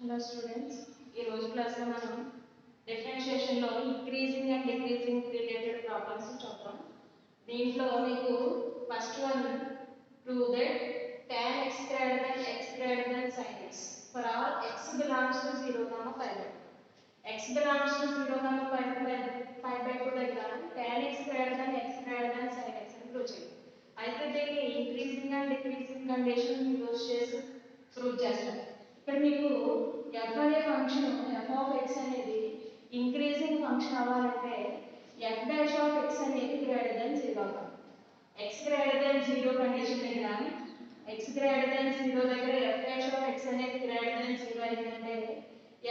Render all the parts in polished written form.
Hello students, ఈ రోజు క్లాస్లో మనం డిఫరెన్షియేషన్లో increasing and decreasing related problems చూద్దాం. దీంట్లో మీకు first one prove that tan x greater than sin x for all x belongs to 0, 5. x belongs to 0, 5/2 దగ్గర tan x greater than sin x అని ప్రూవ్ చేయాలి. అయితే దీన్ని increasing and decreasing condition use చేసి prove చేస్తాం. ఇక్కడ మీకు f అనే ఫంక్షన్ f ఆఫ్ x అనేది ఇంక్రీజింగ్ ఫంక్షన్ అవ్వాలంటే f డాష్ ఆఫ్ x అనేది గ్రేటర్ దెన్ 0 అవ్వాలి. x గ్రేటర్ దెన్ 0 కండిషన్ దగ్గర x గ్రేటర్ దెన్ 0 దగ్గర f డాష్ ఆఫ్ x అనేది గ్రేటర్ దెన్ 0 అయిందంటే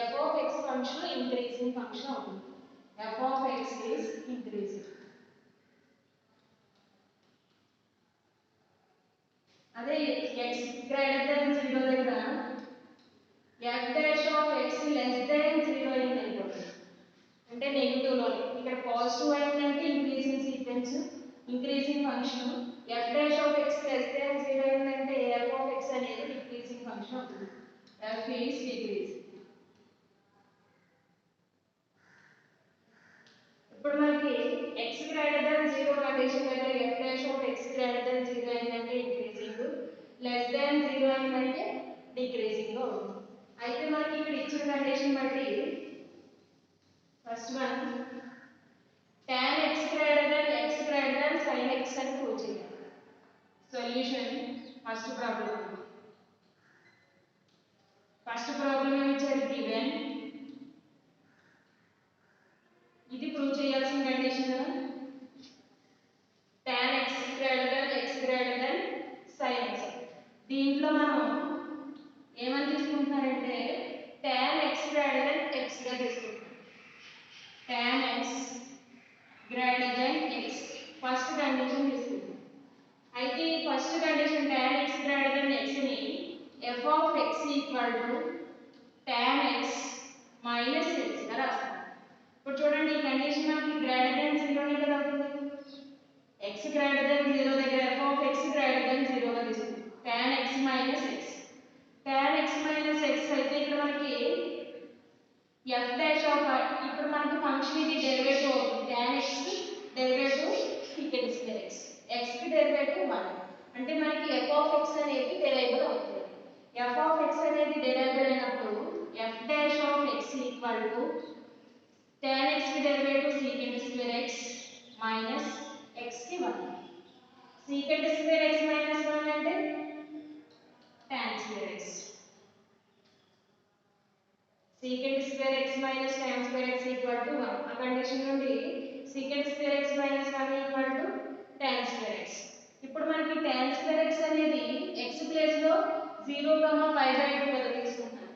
f of x function increasing function అవుతుంది. f of x is increasing. అదే x greater than 0 దగ్గర f dash of x less than 0 అయిందనుకోండి, అంటే negative లో ఇక్కడ పాజిటివ్ అయిందంటే increasing sequence increasing function, f dash of x less than 0 అయిందంటే f of x అనేది డిక్రీజింగ్ ఫంక్షన్ అవుతుంది. f is decreasing. ఇప్పుడు మనకి x గ్రేటర్ దెన్ 0 కండిషన్ దగ్గర f dash of x greater than 0 అయిందంటే ఇంక్రీజింగ్, లెస్ దెన్ 0 అయిందంటే decreasing అవుతుంది. అయితే మనకి ఇక్కడ ఇచ్చిన కండిషన్ బట్టి first one tan x greater than sin x అని ప్రూవ్ చేయాలి. సొల్యూషన్ ఫస్ట్ ప్రాబ్లం ఏమి ఇచ్చారు, గివెన్. ఇది ప్రూవ్ చేయాల్సిన కండిషన్ కదా, tan x greater than sin x. దీంట్లో మనం ఏమని తీసుకుంటున్నారంటే tan x greater than x గా తీసుకుంటున్నాం. tan x greater than x first condition తీసుకుంటాం. అయితే ఈ first condition tan x greater than x ని f of x equal to tan x minus x గా రాస్తాం. ఇప్పుడు చూడండి, ఈ కండిషన్ మనకి గ్రేటర్ దెన్ 0 ని కదా అవుతుంది. x గ్రేటర్ దెన్ 0 దగ్గర f of x greater than 0 గా తీసుకుంటాం. tan x minus x అయితే ఇక్కడ మనకి f dash ఆఫ్, ఇప్పుడు మనకి ఫంక్షన్ ఇది డెరివేటివ్ అవుతుంది. tan x derivative secant square x, x కి డెరివేటివ్ 1 అంటే మనకి f of x అనేది డెరైవబుల్ అవుతుంది. f of x అనేది డెరైవబుల్ అయినప్పుడు f dash of x equal to tan x కి derivative secant square x minus x కి 1. secant square x minus 1 అంటే tan square x. secant square x minus tan square x equal to 1. ఆ condition నుండి secant square x minus 1 equal to tan square x. ఇప్పుడు మనకి tan square x అనేది x place లో 0, π/2 వరకు తీసుకుంటాం.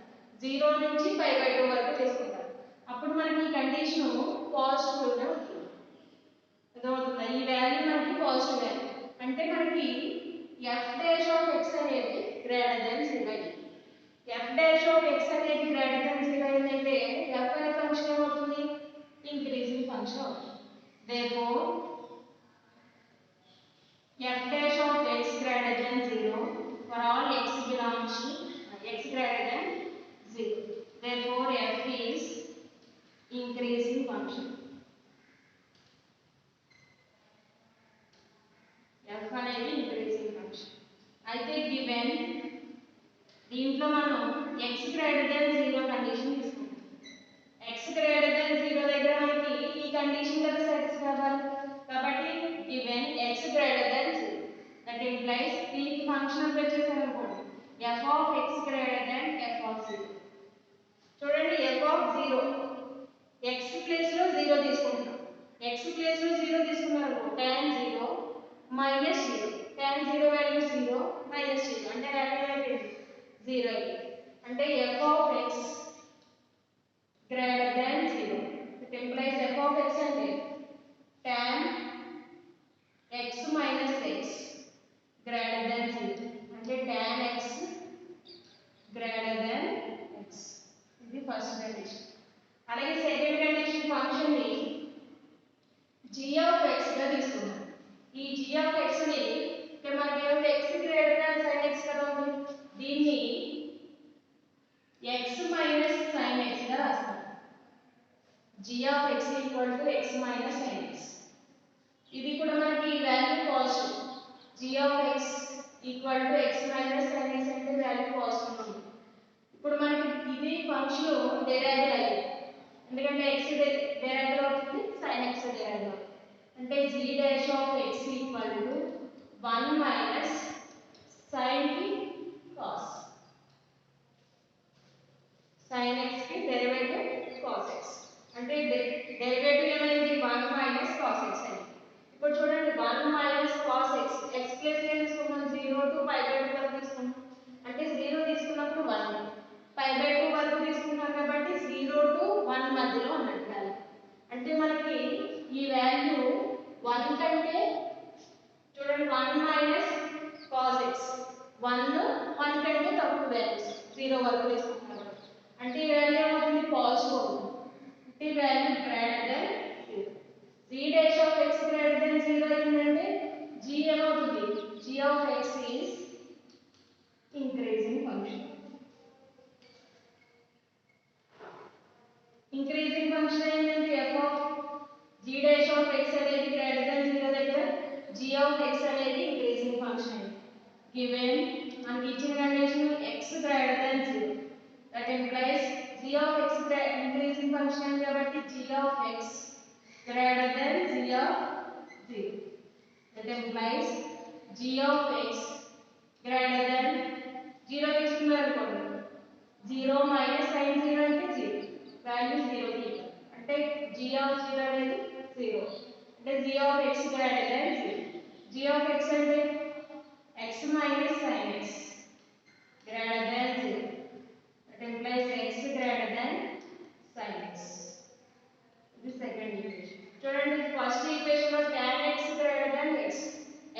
0 నుంచి π/2 వరకు తీసుకుంటాం. అప్పుడు మనకి ఈ కండిషన్ పాజిటివ్ గా ఉంటుంది. అర్థమవుతుందా? ఈ వాల్యూ మనకి పాజిటివ్ వాల్యూ అంటే మనకి f dash of x అనేది గ్రేటర్ దెన్ 0 అయింది. f dash of x అనేది గ్రేటర్ దెన్ 0 అయిందంటే f అనే ఫంక్షన్ ఏమవుతుంది, ఇంక్రీజింగ్ ఫంక్షన్ అవుతుంది. therefore f dash of x greater than 0 for all x belongs to x greater than 0. therefore f is increasing function. f అనేది increasing function. అయితే given దీంట్లో మనం x greater than 0 condition తీసుకుంటాం. x greater than 0 దగ్గర మనకి ఈ condition కదా satisfy అవ్వాలి. కాబట్టి given x greater than 0 that implies దీనికి ఫంక్షన్ అప్లై చేశారు అనుకోండి, f of x greater than f of 0. చూడండి, f of 0 x ప్లేస్ లో 0 తీసుకుంటాం. x ప్లేస్ లో 0 తీసుకున్నారు, tan 0 minus 0. tan 0 value 0 minus 0 అంటే వాల్యూ ఏంటి, 0 అయ్యింది. అంటే f of x greater than 0. It implies f of x అంటే tan x minus x greater than 0 అంటే tan x greater than x. ఇది ఫస్ట్ కండిషన్. అలాగే సెకండ్ కండిషన్ ఫంక్షన్ ని g of x గా తీసుకున్నాం. ఈ g of x ని ఇక్కడ మనకి ఏమంటే x greater than sin x కదా ఉంది, దీన్ని x minus equal to X minus sign X. ఇది కూడా మనకి value positive. g of x equal to X minus sign X అంటే వాల్యూ పాజిటివ్ ఉంది. ఇప్పుడు మనకి ఇది ఫంక్షన్ డెరైవ్ అయ్యింది, ఎందుకంటే x డెరైవ్ అవుతుంది, sin x డెరైవ్ అవుతుంది. అంటే g dash of x equal to 1 minus sin కి cos, sin x కి డెరివేటివ్ cos x. అంటే డెరివేటివ్ ఏమైంది 1 మైనస్ cos x అయింది. ఇప్పుడు చూడండి 1 minus cos x, x plus ఏం తీసుకున్నాం 0 టు π బై 2 వరకు తీసుకున్నాం. అంటే 0 తీసుకున్నప్పుడు 1, π బై 2 వరకు తీసుకున్నాం కాబట్టి 0 టు 1 మధ్యలో ఉన్నట్టు వాల్యూ. అంటే మనకి ఈ వాల్యూ 1 కంటే చూడండి 1 మైనస్ cos x 1 కంటే తక్కువ వాల్యూస్ 0 వరకు తీసుకుంటున్నాం. అంటే ఈ వాల్యూ ఏమవుతుంది పాజిటివ్ అవుతుంది. అంటే ఈ value greater than 0. g dash of x greater than 0 అయిందంటే g ఏమవుతుంది, g of x is increasing function. Increasing function ఏంటంటే f of g dash of x అనేది గ్రేటర్ దెన్ 0 దగ్గర g ఆఫ్ x అనేది ఇంక్రీజింగ్ ఫంక్షన్. గివెన్ మనకి ఇచ్చిన condition x greater than 0, that implies g of x increasing function కాబట్టి g of x greater than g of 0. That implies g of x greater than 0 తీసుకున్నారు అనుకోండి, 0 minus sin 0 అంటే 0, value 0 కి అంటే g of 0 అనేది 0. అంటే g of x greater than 0. g of x అంటే x minus sin x greater than 0. That implies x greater than sin x. This second equation. చూడండి first equation లో tan x greater than x,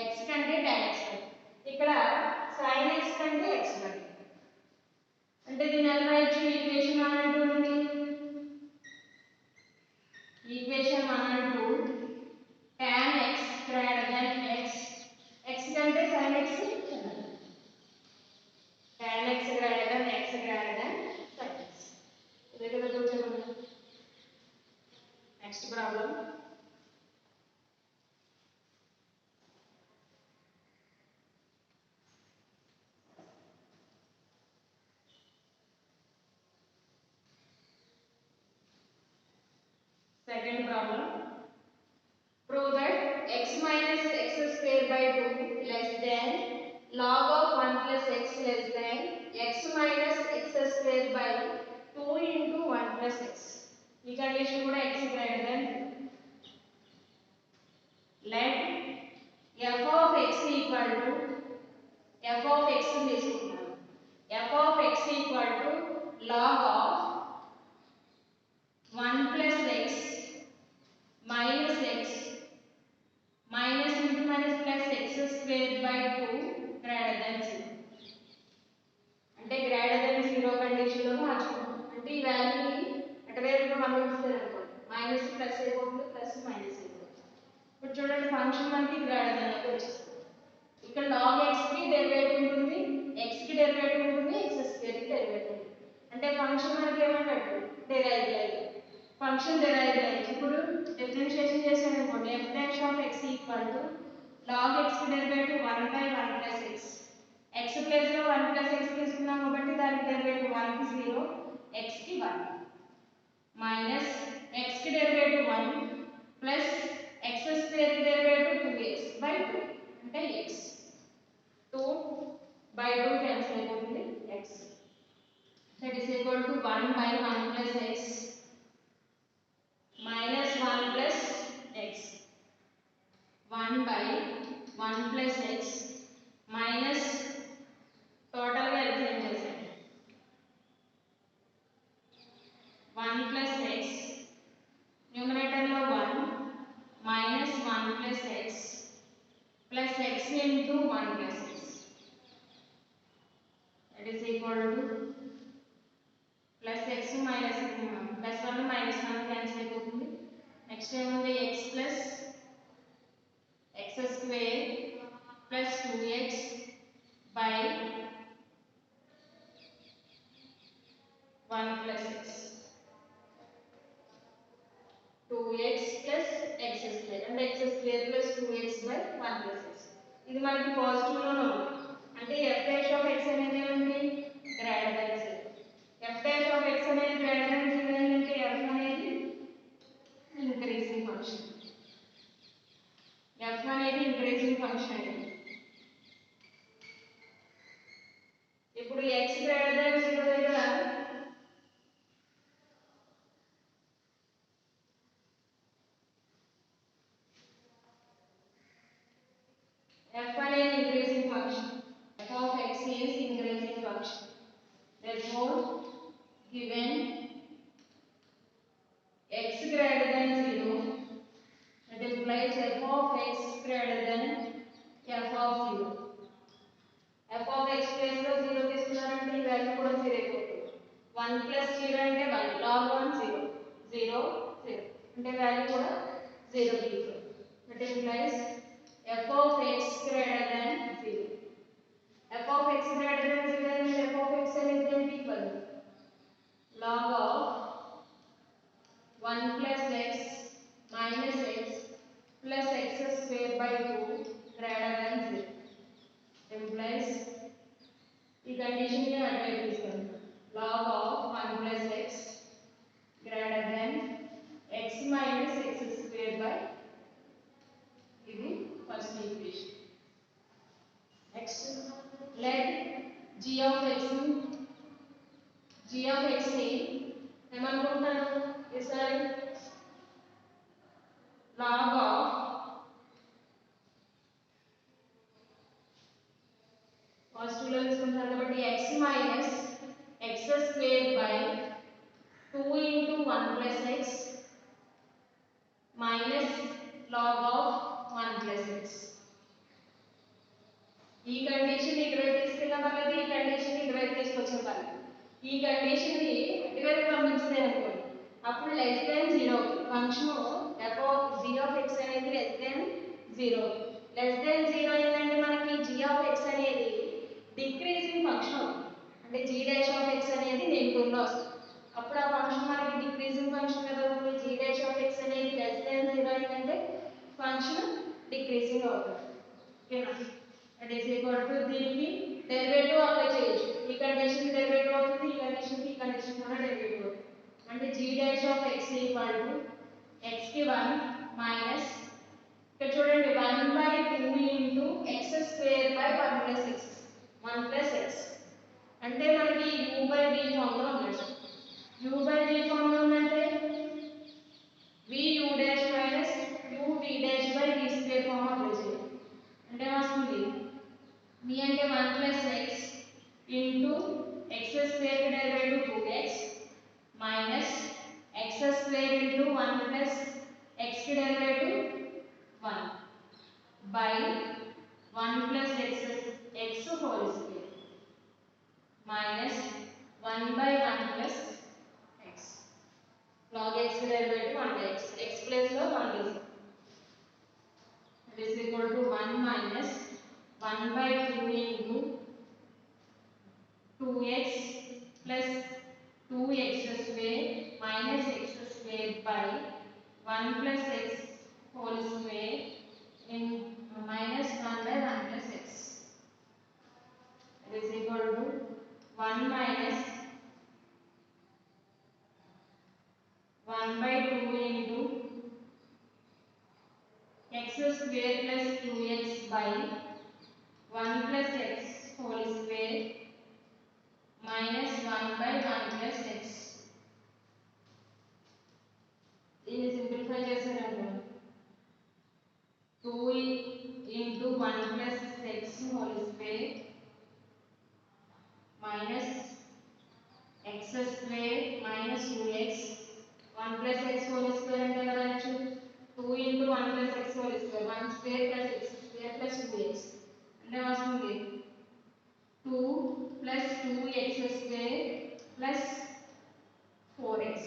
x కంటే tan x ఇక్కడ sin x కంటే x కంటే. అంటే దీని ఎలా రాయొచ్చు, ఈక్వేషన్ 1 అంటూ ఉంది. ఈక్వేషన్ 1 అంటూ tan x greater than x, x కంటే sin x చిన్నది. tan x greater than x greater than sin x. ఇదే కదా చూసాము. Next problem. Second problem. Prove that x minus x square by 2 less than log of 1 plus x less than x minus x square by 2 into 1 plus x. ఈ condition కూడా x greater than 2. Let f of x equal to f of x తీసుకుంటాం. f of x equal to log of 1 plus x minus x minus into minus plus x square by 2 greater than 0. అంటే greater than 0 condition లో మార్చుకుంటాం. అంటే ఈ వాల్యూని అటువైపుగా పంపిస్తారు అనుకోండి, minus plus అయిపోతుంది, ప్లస్ మైనస్ అయిపోతుంది. ఇప్పుడు చూడండి ఫంక్షన్ మనకి గ్రేటర్ దెన్ లోకి వచ్చేస్తుంది. ఇక్కడ log x కి డెరివేటివ్ ఉంటుంది, x కి డెరివేటివ్ ఉంటుంది, x స్క్వేర్ కి డెరివేటివ్ ఉంటుంది. అంటే ఫంక్షన్ మనకి ఏమన్నట్టు డెరైవ్ అయ్యింది. ఫంక్షన్ డెరైవ్ అయ్యింది. ఇప్పుడు డిఫరెన్షియేషన్ చేసాను అనుకోండి, f dash of x equal to log x కి derivative 1 by 1 plus x. x place లో 1 ప్లస్ x తీసుకున్నాం కాబట్టి దానికి డెరివేటివ్ 1 కి 0, x కి 1 మైనస్ x కి డెరివేటివ్ 1 ప్లస్ x స్క్వేర్ కి డెరివేటివ్ 2x బై 2 అంటే x 2 బై 2 క్యాన్సిల్ అయిపోతుంది x. That is equal to 1 by 1 plus x minus 1 plus x. 1 by 1 plus x minus total గా ఎల్సిఎం చేసాను 1 plus x numerator లో 1 minus 1 plus x plus x into 1 plus x. That is equal to plus x minus అంటే x square plus 2x by 1 plus x. ఇది మనకి positive లోనే ఉంది. అంటే f dash of x అనేది ఏంటి? Greater than 0. f dash of x అనేది greater than 0 అంటే f అనేది ఇంక్రీజింగ్ ఫంక్షన్. f అనేది ఇంక్రీజింగ్ ఫంక్షన్ అండి. ఇప్పుడు x గ్రేటర్ దెన్ 0 దగ్గర f అనేది increasing function. f of x is increasing function. Therefore, given x greater than 0, that implies f of x greater than f of 0. f of x place లో 0 తీసుకున్నారంటే ఈ value కూడా 0 అయిపోతుంది. 1 plus 0 అంటే 1, log 1 0, 0 0 అంటే value కూడా 0 తీసుకోండి. That implies f of x greater than 0. f of x greater than 0 అంటే f of x అనేది ఏంటి? Equal log of 1 plus x minus x plus x square by 2 greater than 0. Implies ఈ condition ని అటువైపు తీసుకుంటాం. log of 1 plus x greater than x minus x square by ఇది first equation. Next let g of x ని ఏమనుకుంటారు ఈసారి? log of positive లో తీసుకుంటారు కాబట్టి x minus x square by 2 into 1 plus x minus log of 1 plus x. ఈ condition ఇటువైపు తీసుకెళ్ళాం పర్లేదు, ఈ కండిషన్ ఇటువైపు తీసుకొచ్చాం పర్లేదు. ఈ కండిషన్ ని ఇటువైపు పంపించలేదు అనుకోండి, అప్పుడు less than 0 function f of g of x అనేది లెస్ దాన్ 0. లెస్ దాన్ 0 ఏంటంటే మనకి g of x అనేది డిక్రీజింగ్ ఫంక్షన్ అవుతుంది. అంటే g డాష్ ఆఫ్ x అనేది నెగటివ్ లో వస్తుంది. అప్పుడు ఆ ఫంక్షన్ మనకి డిక్రీజింగ్ ఫంక్షన్ కదా అవుతుంది. g డాష్ ఆఫ్ x అనేది లెస్ దాన్ 0 ఏంటంటే ఫంక్షన్ డిక్రీజింగ్ అవుతుంది. ఓకేనా? that is equal to దీనికి డెరివేటివ్ అప్లై చేయొచ్చు. ఈ కండిషన్ డెరివేటివ్ అవుతుంది, ఈ కండిషన్ కూడా డెరివేటివ్ అవుతుంది. అంటే g dash of x equal to x కి 1 మైనస్ ఇక్కడ చూడండి 1/2 into x square by 1 plus x 1 plus x అంటే మనకి u/v ఫామ్ లో ఉన్నట్టు. u/v ఫామ్ లో ఉందంటే vu dash minus uv dash by v square form apply చేయాలి. అంటే వస్తుంది v అంటే 1 plus x into x square కి derivative 2x minus x square into 1 plus x కి derivative 1 by 1 plus x whole square minus 1 by 1 plus x. log x కి derivative 1 by x place లో 1 తీసుకోండి. It is equal to 1 minus 1/2 into 2x plus 2x square minus x square by 1 plus x whole square in minus 1 by 1 plus x. It is equal to 1 minus 1/2 into x square plus 2x by 1 plus x whole square minus 1 by 1 plus x. దీన్ని simplify చేశారనుకోండి 2 into 1 plus x whole square minus x square minus 2x 1 plus x whole square అంటే ఎలా రాయొచ్చు? 2 into 1 plus x whole square 1 square plus x square plus 2x అంటే వస్తుంది 2 plus 2x square plus 4x.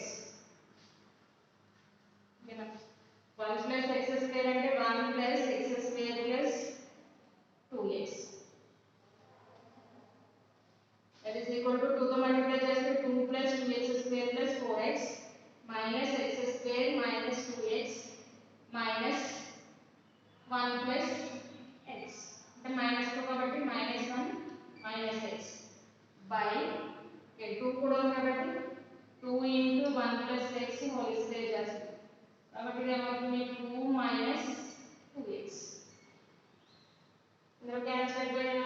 ఓకేనా? 1 plus x square అంటే 1 plus x square plus 2x. That is equal to 2 తో multiply చేస్తే 2 plus 2x square plus 4x minus x square minus 2x minus ఇది ఏమవుతుంది 2 minus 2x ఇందులో cancel అయిపోయింది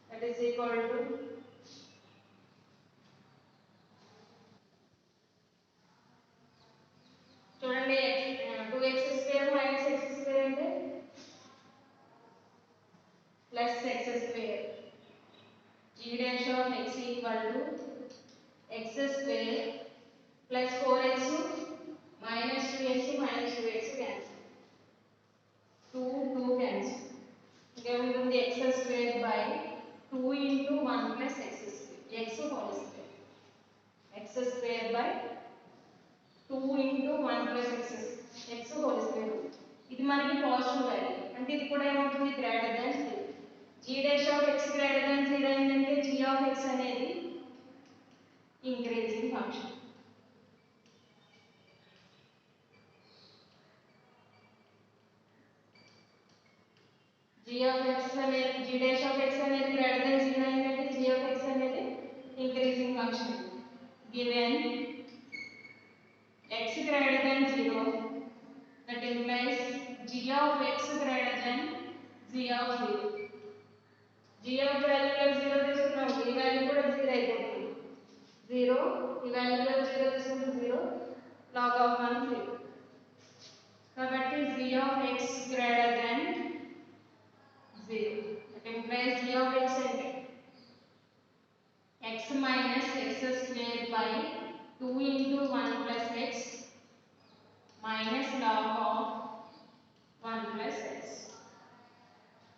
that is equal to చూడండి 2x square minus x square అంటే plus x square g dash of x equal to x square plus 4x minus 2x minus 2x cancel 2 cancel ఇంకా ఉంటుంది x square by 2 into 1 plus x square x whole square x square by 2 into 1 plus x whole square ఇది మనకి positive value అంటే ఇది కూడా ఏమవుతుంది greater than 0 g dash of x greater than 0 అయిందంటే g of x అనేది increasing function g of x అనేది g dash of x అనేది greater than 0 అయిందంటే g of x అనేది increasing function given x greater than 0 that implies g of x greater than g of 0 g of value లో 0 తీసుకున్నాం ఈ value కూడా 0 అయిపోతుంది 0 ఈ వాల్యూ లో 0 తీసుకుంటే 0 log of 1 0 కాబట్టి g of x greater than 0 that implies g of x అంటే x minus x square by 2 into 1 plus x minus log of 1 plus x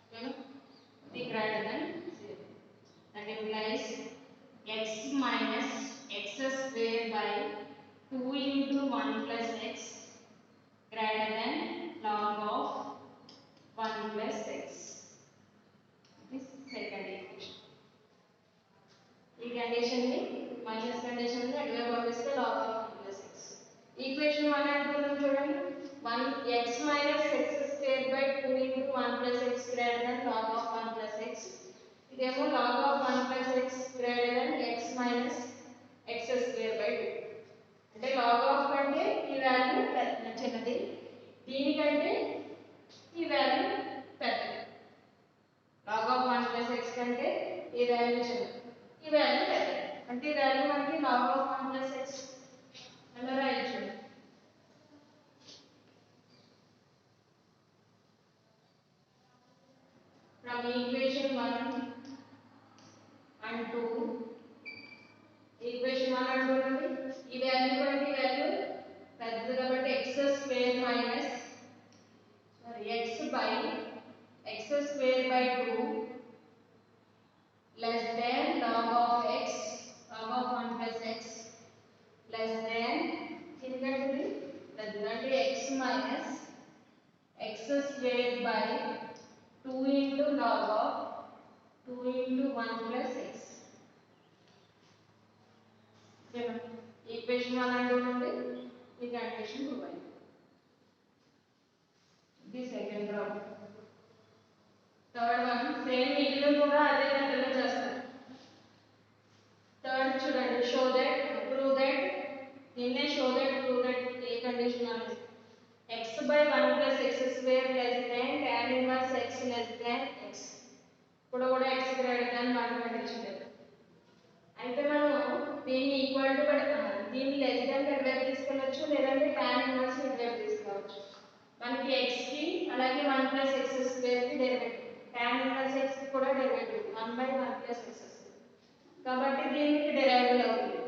okay the greater than 0 that implies x minus x square by 2 into 1 plus x greater than log of 1 plus x this second equation ఈ condition ని minus condition ని అటువైపు పంపిస్తే log of 1 plus x equation 1 అనుకుందాం చూడండి 1 x minus x square by 2 into 1 plus x greater than log of 1 plus x ఇదేమో log of 1 plus x greater than x minus x square by 2 అంటే log of కంటే ఈ value చిన్నది దీనికంటే ఈ value పెద్దది log of 1 plus x కంటే ఈ వాల్యూ చిన్నది ఈ వాల్యూ పెద్దది అంటే ఈ వాల్యూ మనకి log of 1 plus x అలా రాయొచ్చు from equation 1 and 2 equation 1 and 2 నుండి ఈ వాల్యూ కంటే ఈ వాల్యూ పెద్దది కాబట్టి x square minus x by x square by 2 less than log of x log of 1 plus x less than ఎందుకంటే అంటే x minus x square by 2 into log of 2 into 1 plus x ఓకేనా equation 1 and 2 నుండి ఈ condition prove అయింది the second problem third one same మిగిలిన కూడా అదే method లో చేస్తాం థర్డ్ చూడండి షో దట్ ప్రూవ్ దట్ దీన్నే show that prove that A condition అనేది x by 1 plus x square less than tan inverse x less than x కూడా x greater than 1 condition లేదు అయితే మనం దీన్ని ఈక్వల్ టు దీన్ని లెస్ దాన్ ఎటువైపు తీసుకెళ్ళొచ్చు లేదంటే tan ఇన్వర్స్ ఎటువైపు తీసుకోవచ్చు మనకి x కి అలాగే 1 ప్లస్ x స్క్వేర్ కి డెరివేటివ్ tan ఇన్వర్స్ x కి కూడా derivative 1 by 1 plus x square కాబట్టి దీనికి డెరైవబుల్ అవుతుంది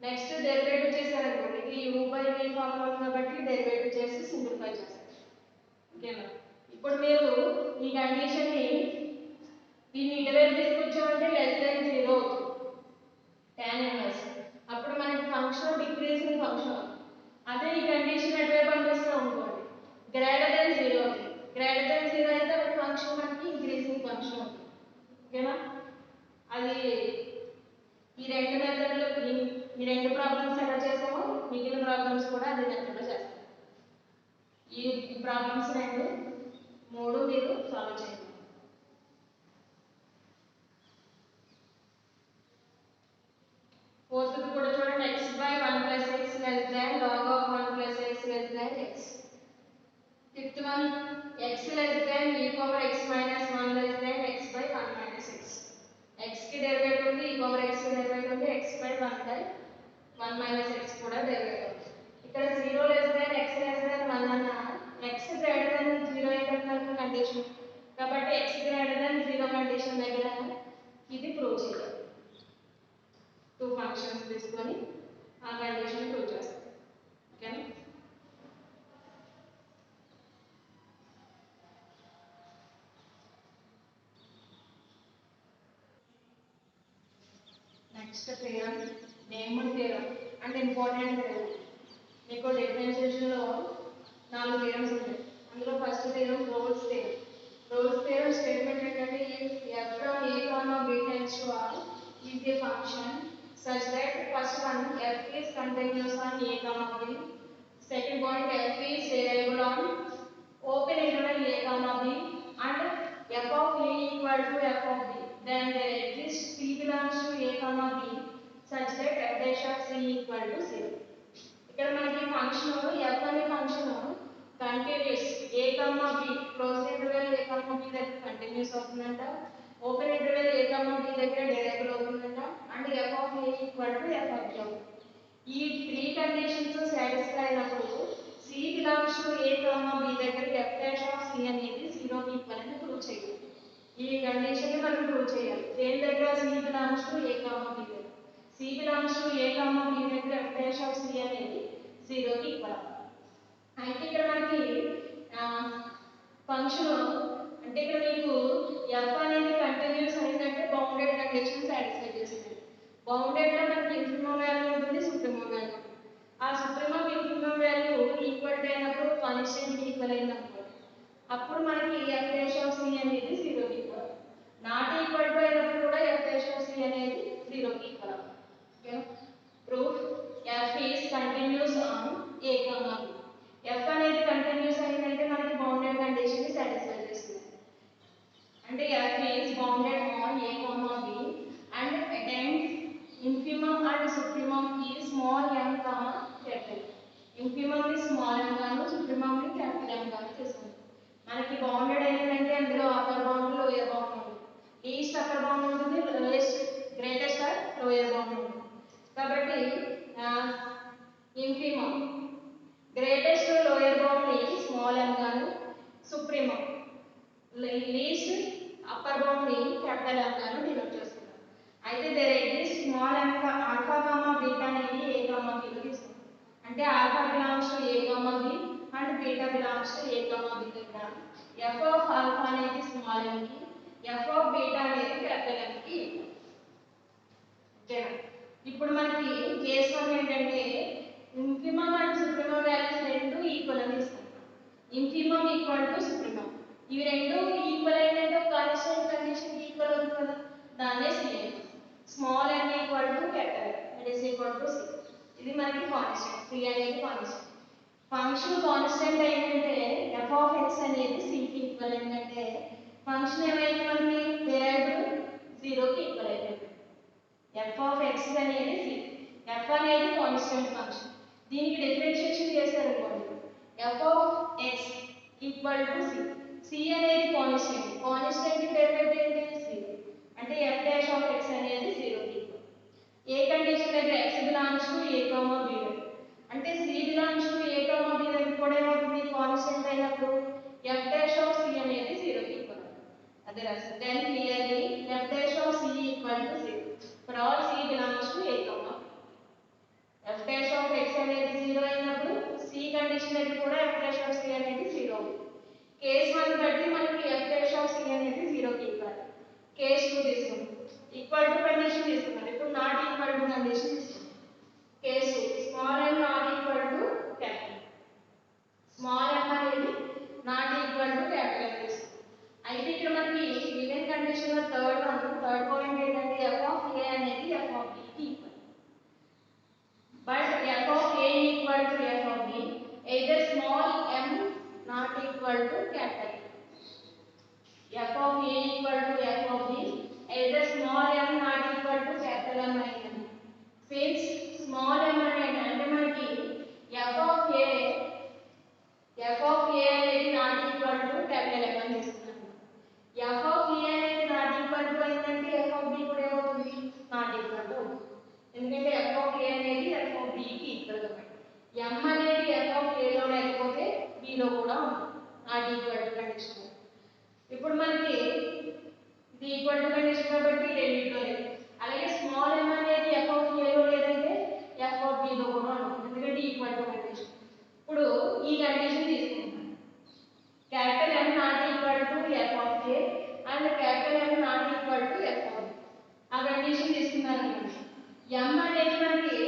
నెక్స్ట్ డెరివేటివ్ చేశారనుకోండి ఇది u బై v ఫార్మ్ లో కాబట్టి డెరివేటివ్ చేసి సింప్లిఫై చేస్తారు ఓకేనా ఇప్పుడు మీరు ఈ కండిషన్ ని దీన్ని ఇటువైపు తీసుకొచ్చామంటే లెస్ దాన్ 0 అవుతుంది tan ఇన్వర్స్ అప్పుడు మనకి ఫంక్షన్ డిక్రీజింగ్ ఫంక్షన్ అదే ఈ కండిషన్ అటువైపు పంపిస్తాం అనుకోండి గ్రేటర్ దాన్ 0 అవుతుంది గ్రేటర్ దాన్ 0 అయితే అప్పుడు ఫంక్షన్ మనకి ఇంక్రీజింగ్ ఫంక్షన్ అవుతుంది ఓకేనా అది ఈ రెండు మెథడ్లో ఈ రెండు ప్రాబ్లమ్స్ ఎలా చేసామో మిగిలిన ప్రాబ్లమ్స్ కూడా అదే మెథడ్లో చేస్తాం ఈ ప్రాబ్లమ్స్ రెండు మూడు మీరు సాల్వ్ చేయండి ఫోర్త్ కూడా చూడండి x by 1 plus x less less than e power x minus 1 less than x by 1 minus x. x కి డెరివేటివ్ ఉంది, e power x కి డెరివేటివ్ ఉంది, x by 1 by 1 minus x కూడా డెరివేటివ్ ఉంది. ఇక్కడ 0 less than x less than 1 అన్న x greater than 0 అయినట్టు condition, కాబట్టి x greater than 0 కండిషన్ దగ్గర ఇది ప్రూవ్ చేయాలి. టూ ఫంక్షన్స్ తీసుకొని ఆ కండిషన్ ప్రూవ్ చేస్తాం. ఓకేనా? నెక్స్ట్ థియరం నేమ్డ్ థియరం అంటే ఇంపార్టెంట్ థియరం. మీకు డిఫరెన్షియేషన్ లో 4 థియరమ్స్ ఉంటాయి. అందులో first theorem Rolle's theorem. Rolle's theorem statement ఏంటంటే f from a comma b tends to r is a function such that first one f is continuous on a comma b, second point f is variable on open interval a comma b and f of a equal to f of b, then there exists c belongs to a comma b such that f dash of c equal to 0. ఇక్కడ మనకి function f అనే function continuous a comma b close interval a comma b దగ్గర continuous అవుతుందంట, open interval a comma b దగ్గర direct అవుతుందంట, and f of a equal to f of b. ఈ three conditions satisfy అయినప్పుడు c belongs to a comma b దగ్గర f dash of c అనేది 0 కి equal అని ప్రూవ్ చేయాలి. ఈ కండిషన్ ని మనం ప్రూవ్ చేయాలి. దేని దగ్గర c belongs to a comma b దగ్గర c belongs to a comma b దగ్గర f dash of c అనేది 0 కి ఈక్వల్. అయితే ఇక్కడ మనకి ఫంక్షన్ అంటే ఇక్కడ మీకు f అనేది కంటిన్యూస్ అయిందంటే బౌండెడ్ కండిషన్ సాటిస్ఫై చేస్తుంది. బౌండెడ్ లో మనకి ఇన్ఫిమమ్ వాల్యూ ఉంటుంది, సుప్రీమమ్ వాల్యూ ఉంటుంది. ఆ సుప్రీమమ్ ఇన్ఫిమమ్ వాల్యూ ఈక్వల్ అయినప్పుడు కాన్స్టెంట్ ఈక్వల్ అయినప్పుడు అప్పుడు మనకి f dash of c అనేది 0 కి ఈక్వల్. నాట్ ఈక్వల్ టు అయినప్పుడు కూడా f dash of c అనేది 0 కి equal. Okay, proof f is continuous on a comma b. f అనేది కంటిన్యూస్ అయిందంటే మనకి బౌండెడ్ కండిషన్ ని సాటిస్ఫై చేస్తుంది. అంటే f is bounded on a comma b and attains infimum and supremum is small m comma capital. infimum ని small m గాను supremum ని capital m గాను తీసుకుంటాం. మనకి బౌండెడ్ అయిందంటే అందులో అప్పర్ బౌండ్ లోయర్ బౌండ్ ఉంటుంది, లీస్ట్ అప్పర్ బౌండ్ ఉంటుంది, lowest greatest or lower bound ఉంటుంది. కాబట్టి infimum గ్రేటెస్ట్ లోయర్ బౌండ్ ని స్మాల్ m గాను, సుప్రీమం లీస్ట్ అప్పర్ బౌండ్ ని క్యాపిటల్ m గాను డినోట్ చేస్తున్నాం. అయితే there exist small m alpha comma beta అనేది a కామా b లో తీసుకుంటాం. అంటే alpha belongs to a comma b and beta belongs to a comma b దగ్గర f ఆఫ్ ఆల్ఫా అనేది స్మాల్ m కి, f ఆఫ్ బీటా అనేది capital m కి. ఓకేనా? ఇప్పుడు మనకి కేస్ 1 ఏంటంటే infimum and supremum values రెండు ఈక్వల్ అని తీసుకుంటాం. infimum ఈక్వల్ టు supremum, ఇవి రెండు ఈక్వల్ అయినంటే కాన్స్టెంట్ కండిషన్ ఈక్వల్ అవుతుంది కదా, దాన్నే c అంటాం. Small m equal to capital M that is equal to c. ఇది మనకి కాన్స్టెంట్, c అనేది కాన్స్టెంట్. ఫంక్షన్ కాన్స్టెంట్ అయిందంటే f of x అనేది c కి ఈక్వల్ అయిందంటే ఫంక్షన్ ఏమైంది మనకి వేరియబుల్ 0 కి ఈక్వల్ అయిపోయింది. f of x అనేది c, f అనేది కాన్స్టెంట్ ఫంక్షన్. దీనికి డిఫరెన్షియేషన్ చేశారు అనుకోండి, f of x equal to c. c అనేది కాన్స్టెంట్, కాన్స్టెంట్ కి డెరివేటివ్ ఏంటి c, అంటే f dash of x అనేది 0 కి ఈక్వల్. ఏ కండిషన్ దగ్గర x belongs to a comma b అంటే c belongs to a comma b దగ్గర కూడా ఏమవుతుంది కాన్స్టెంట్ అయినప్పుడు f dash of c అనేది 0 కి ఈక్వల్. అదే రాస్తాం. then clearly f dash of c equal to 0 for all c belongs to a comma b. f dash of x అనేది 0 అయినప్పుడు c కండిషన్ దగ్గర కూడా f dash of c అనేది 0 అవుతుంది. కేస్ 1 బట్టి మనకి f dash of c అనేది 0 కి ఈక్వల్. కేస్ 2 తీసుకుందాం. ఈక్వల్ టు కండిషన్ తీసుకున్నాం. ఇప్పుడు నాట్ ఈక్వల్ టు కండిషన్ తీసుకుందాం. Case 2 small m not equal to capital. Small m అనేది నాట్ ఈక్వల్ టు క్యాపిటల్ తీసుకుందాం. అయితే ఇక్కడ మనకి గివెన్ కండిషన్ లో థర్డ్ పాయింట్ ఏంటంటే f of a అనేది f of b కి equal. But f of a equal to f of b either small m not equal to capital M. f of a equal to f of b either small m not equal to capital M అయింది. Since small m అనేది అంటే మనకి f of a అనేది not equal to capital equal to condition కాబట్టి రెండిట్లో లేదు. అలాగే small m అనేది f ఆఫ్ a లో లేదంటే f ఆఫ్ b లో కూడా ఉండదు, ఎందుకంటే ఈక్వల్ టు కండిషన్. ఇప్పుడు ఈ కండిషన్ తీసుకుంటాం, capital M not equal to f of a and capital M not equal to f of b. ఆ కండిషన్ తీసుకున్నాను అనుకోండి, m అనేది మనకి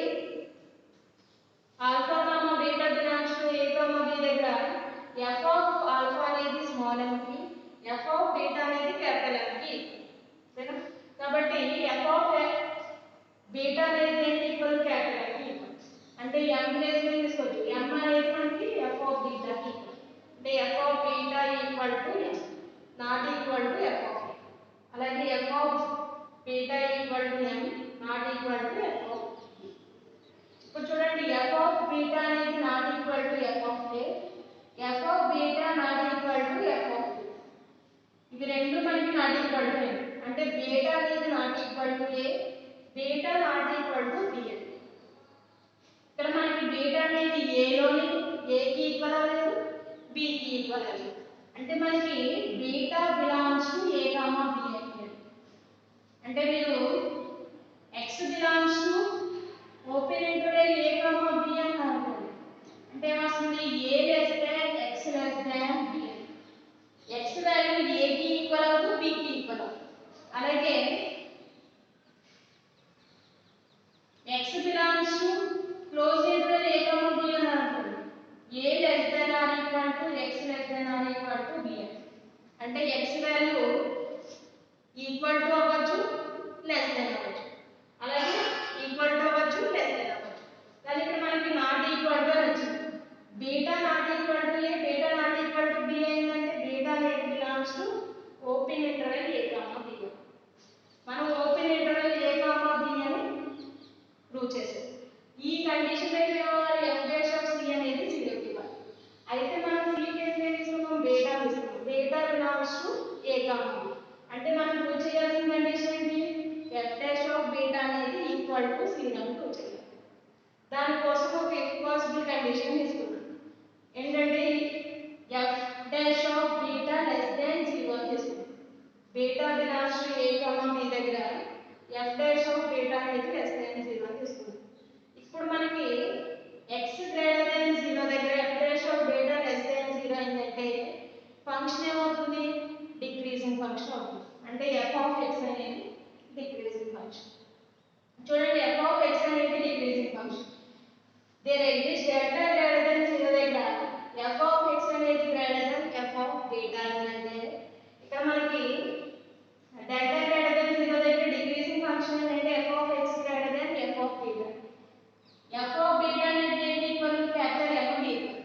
alpha comma beta belongs to a comma b దగ్గర f of alpha అనేది small m కి, f of beta అనేది capital M కి సరేనా. కాబట్టి f ఆఫ్ బీటా అనేది దేనికి ఈక్వల్, క్యాపిటల్ M కి ఈక్వల్. అంటే m ప్లేస్ లో తీసుకోవచ్చు, m అనేది మనకి f ఆఫ్ బీటా కి ఈక్వల్. అంటే f of beta equal to m not equal to f of a. అలాగే f of beta equal to m not equal to f of b. ఇప్పుడు చూడండి, f of beta అనేది not equal to f of a, f of beta naught equal to f of b. ఇవి రెండు మనకి not equal to m. అంటే beta అనేది not equal to a, beta naught equal to b. ఇక్కడ మనకి beta అనేది a లోని a కి ఈక్వల్ అవ్వలేదు, b కి ఈక్వల్ అవ్వలేదు. అంటే మనకి beta belongs to a comma b అని. అంటే మీరు x belongs to open interval a comma b అని అనుకోండి, అంటే ఏమొస్తుంది, a less than x less than b. x value a కి ఈక్వల్ అవ్వదు, b కి ఈక్వల్ అవ్వదు. అలాగే x belongs to close interval a comma b అని అనుకోండి, a less than or equal to x less than or equal to b. అంటే x value equal to అవ్వచ్చు, less than అవ్వచ్చు, అలాగే ఈక్వల్ టు అవ్వచ్చు, లెస్ దాన్ అవ్వచ్చు. కానీ ఇక్కడ మనకి నాట్ ఈక్వల్ టు వచ్చింది. Beta naught equal to a, beta naught equal to b అయిందంటే బీటా అనేది belongs to open interval a comma b. మనం open interval a comma b అని ప్రూవ్ చేసాం. ఈ కండిషన్ దగ్గర f డాష్ ఆఫ్ c అనేది 0 కి ఇవ్వాలి. అయితే మనం c కేస్ ఏం తీసుకున్నాం, బీటా తీసుకున్నాం, beta belongs to a comma b. అంటే మనం ప్రూవ్ చేయాల్సిన కండిషన్ ఏంటి, f డాష్ ఆఫ్ బీటా అనేది ఈక్వల్ టు c అని ప్రూవ్ చేయాలి. దానికోసం ఒక if possible కండిషన్ తీసుకున్నాం, ఏంటంటే f dash of beta less than 0 అని తీసుకున్నాం. Beta belongs to a comma b దగ్గర f డాష్ ఆఫ్ బీటా అనేది లెస్ దాన్ 0 అని తీసుకున్నాం. ఇప్పుడు మనకి x గ్రేటర్ దాన్ 0 దగ్గర f dash of beta less than 0 అయిందంటే ఫంక్షన్ ఏమవుతుంది, డిక్రీజింగ్ ఫంక్షన్ అవుతుంది. అంటే f ఆఫ్ x అనేది డిక్రీజింగ్ ఫంక్షన్. చూడండి, f ఆఫ్ x అనేది decreasing function. There exist delta greater than 0 దగ్గర f ఆఫ్ x అనేది greater than f of beta అంటే ఇక్కడ మనకి డెల్టా గ్రేటర్ దాన్ 0 దగ్గర డిక్రీజింగ్ ఫంక్షన్ అంటే f of x greater than f of beta. f of beta అనేది దేనికి equal, capital M కి ఈక్వల్.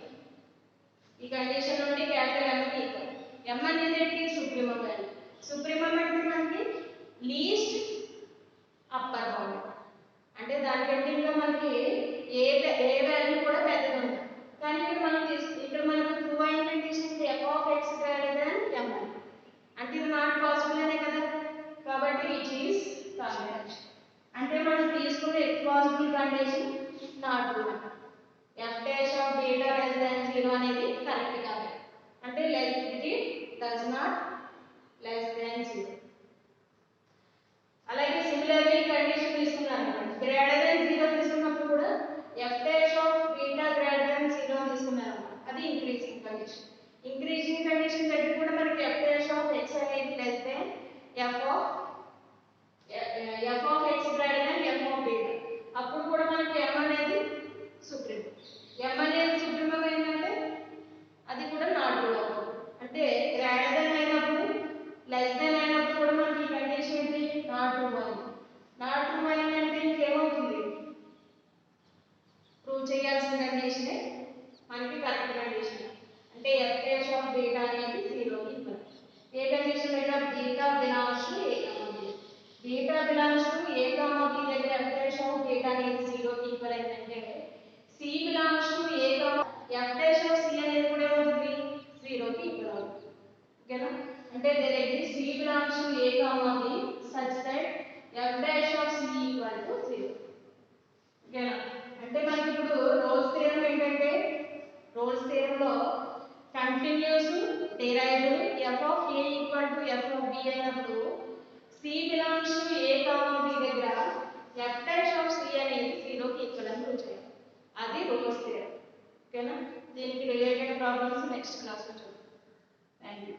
ఈ కండిషన్ నుండి క్యాపిటల్ M కి ఈక్వల్. m అనేది ఏంటి, సుప్రీమం వాల్యూ. సుప్రీమం అంటే మనకి లీస్ట్ అప్పర్ బౌండ్. అంటే దానికంటే ఇంకా మనకి ఏ వాల్యూ కూడా పెద్దది ఉంది. కానీ ఇక్కడ మనకు ప్రూవ్ అయిన condition f of x greater than m. అంటే ఇది నాట్ పాసిబుల్ అనే కదా, కాబట్టి ఇట్ ఈస్ కాంట్రాడిక్షన్. అంటే మనం తీసుకున్న if possible condition not true. f dash of beta less than 0 అనేది కరెక్ట్ కాదు. అంటే it does not less than 0. అలాగే సిమిలర్లీ కండిషన్ తీసుకున్నాను అనుకోండి, గ్రేటర్ దాన్ 0 తీసుకున్నప్పుడు కూడా f dash of beta greater than 0 అని తీసుకున్నాను అనుకోండి, అది ఇంక్రీజింగ్ కండిషన్. ఇంక్రీజింగ్ కండిషన్ దగ్గర కూడా మనకి f డాష్ ఆఫ్ x అనేది less than f of x greater than f of beta. అప్పుడు కూడా మనకి m అనేది సుప్రీం. m అనేది సుప్రీమం ఏంటంటే అది కూడా నాట్ ట్రూ అవుతుంది. అంటే గ్రేటర్ దాన్ అయినప్పుడు లెస్ దాన్ అయినప్పుడు కూడా మనకి కండిషన్ ఏంటి, నాట్ ట్రూ అయింది. నాట్ ట్రూ అయిందంటే ఇంకేమవుతుంది, ప్రూవ్ చేయాల్సిన కండిషనే మనకి కరెక్ట్ కండిషన్. అంటే f డాష్ ఆఫ్ బీటా అనేది 0 కి ఈక్వల్. ఏ కండిషన్ దగ్గర, beta belongs to a comma b. Beta belongs to a comma b దగ్గర f డాష్ ఆఫ్ బీటా అనేది 0 కి ఈక్వల్ అయిందంటే c belongs to a comma f dash of c అనేది కూడా ఏమవుతుంది, 0 కి ఈక్వల్ అవుతుంది. ఓకేనా. అంటే there exist c belongs to a comma b such that f dash of c equal to 0. ఓకేనా. అంటే మనకి ఇప్పుడు రోల్స్ థియరం ఏంటంటే, రోల్స్ థియరంలో continuous derived f of a equal to f of b అయినప్పుడు C belongs to A comma B దగ్గర F dash of C అనేది జీరోకి ఈక్వల్ అని ప్రూవ్ చేయాలి. అది రోల్స్ థియరీ. ఓకేనా? దీనికి రిలేటెడ్ ప్రాబ్లమ్స్ నెక్స్ట్ క్లాస్లో చూద్దాం. Thank you.